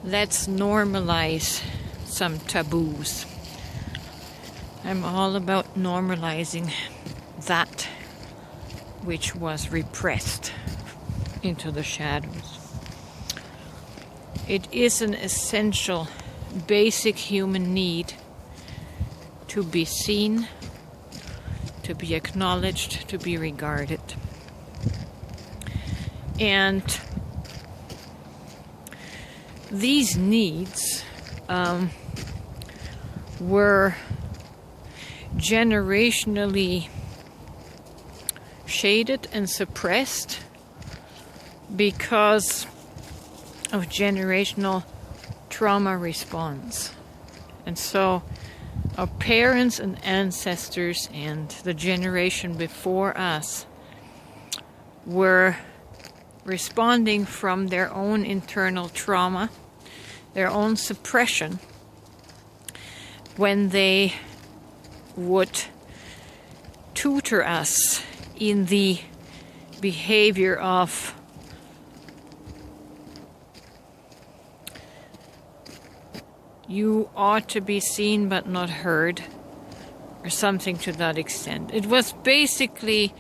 let's normalize some taboos. I'm all about normalizing that which was repressed into the shadows. It is an essential, basic human need to be seen, to be acknowledged, to be regarded. And these needs were generationally shaded and suppressed because of generational trauma response. And so our parents and ancestors and the generation before us were responding from their own internal trauma, their own suppression, when they would tutor us in the behavior of you ought to be seen but not heard, or something to that extent. It was basically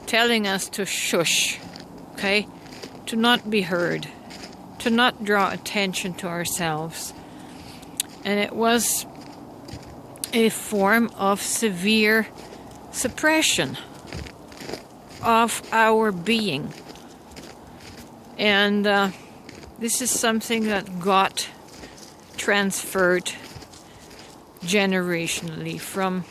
telling us to shush, okay? To not be heard, to not draw attention to ourselves. And it was a form of severe suppression of our being. And this is something that got transferred generationally from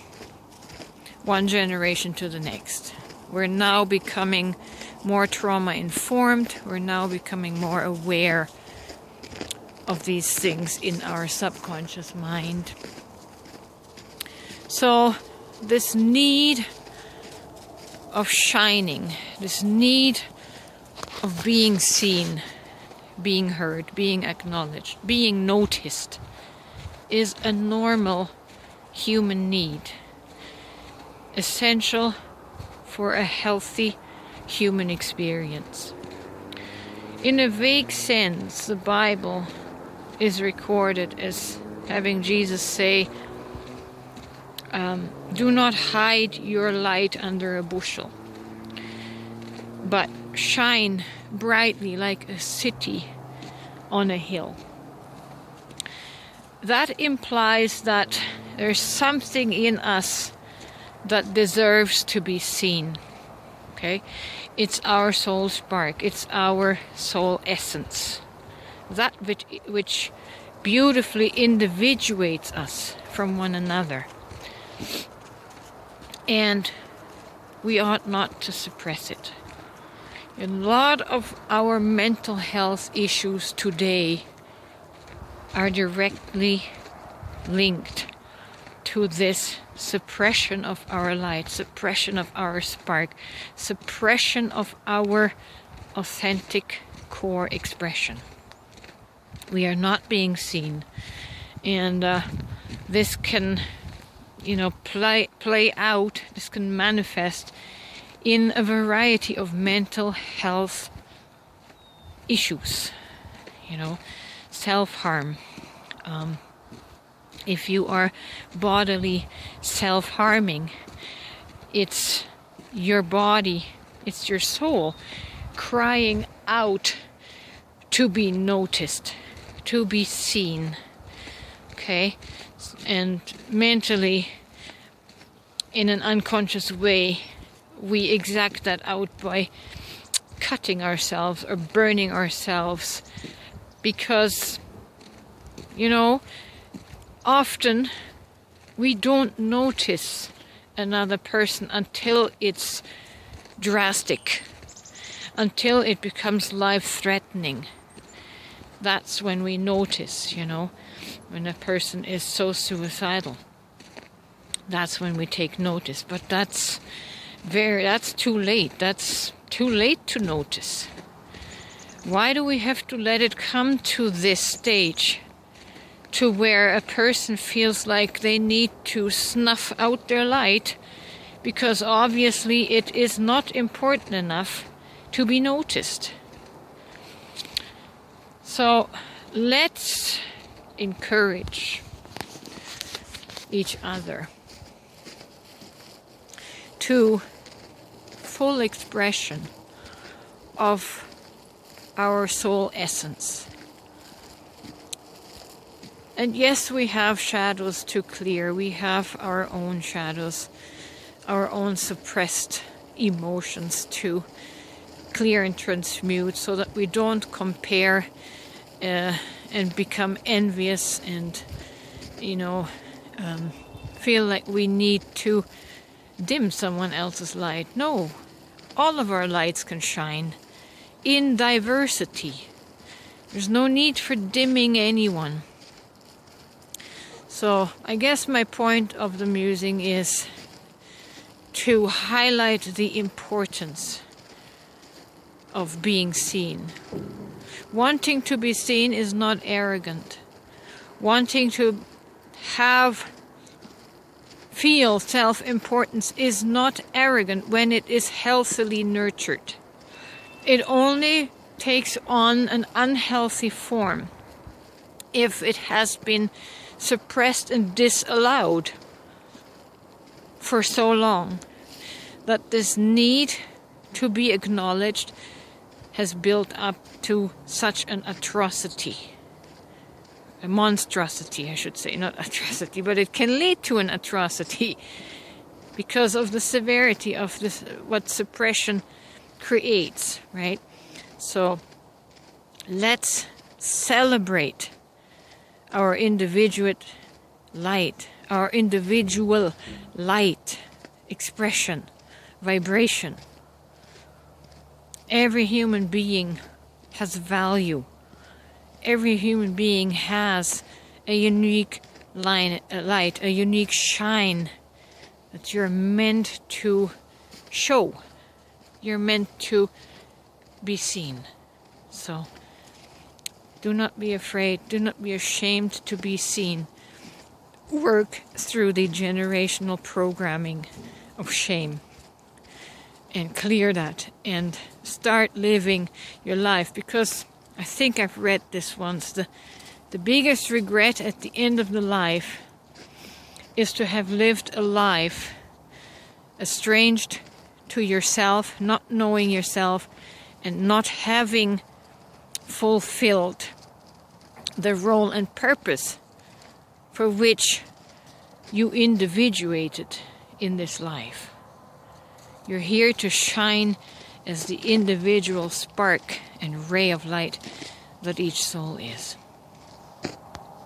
one generation to the next. We're now becoming more trauma informed. We're now becoming more aware of these things in our subconscious mind. So this need of shining, this need of being seen, being heard, being acknowledged, being noticed, is a normal human need, essential for a healthy human experience. In a vague sense, the Bible is recorded as having Jesus say, do not hide your light under a bushel, but shine brightly like a city on a hill. That implies that there's something in us that deserves to be seen. Okay? It's our soul spark, it's our soul essence. That which beautifully individuates us from one another. And we ought not to suppress it. A lot of our mental health issues today are directly linked to this suppression of our light, suppression of our spark, suppression of our authentic core expression. We are not being seen, and this can, play out. This can manifest in a variety of mental health issues. Self-harm. If you are bodily self-harming, it's your body, it's your soul crying out to be noticed, to be seen. Okay? And mentally, in an unconscious way, we exact that out by cutting ourselves or burning ourselves because, often we don't notice another person until it's drastic, until it becomes life-threatening. That's when we notice, when a person is so suicidal. That's when we take notice. But that's too late. That's too late to notice. Why do we have to let it come to this stage, to where a person feels like they need to snuff out their light because obviously it is not important enough to be noticed? So let's encourage each other to full expression of our soul essence. And yes, we have shadows to clear. We have our own shadows, our own suppressed emotions to clear and transmute, so that we don't compare and become envious and, feel like we need to dim someone else's light. No, all of our lights can shine in diversity. There's no need for dimming anyone. So I guess my point of the musing is to highlight the importance of being seen. Wanting to be seen is not arrogant. Wanting to feel self-importance is not arrogant when it is healthily nurtured. It only takes on an unhealthy form if it has been suppressed and disallowed for so long that this need to be acknowledged has built up to such an atrocity. A monstrosity, I should say, not atrocity, but it can lead to an atrocity because of the severity of this, what suppression creates, right? So let's celebrate our individual light, expression, vibration. Every human being has value. Every human being has a unique light, a unique shine that you're meant to show. You're meant to be seen. So do not be afraid. Do not be ashamed to be seen. Work through the generational programming of shame and clear that and start living your life, because I think I've read this once. The biggest regret at the end of the life is to have lived a life estranged to yourself, not knowing yourself, and not having fulfilled the role and purpose for which you individuated in this life. You're here to shine as the individual spark and ray of light that each soul is.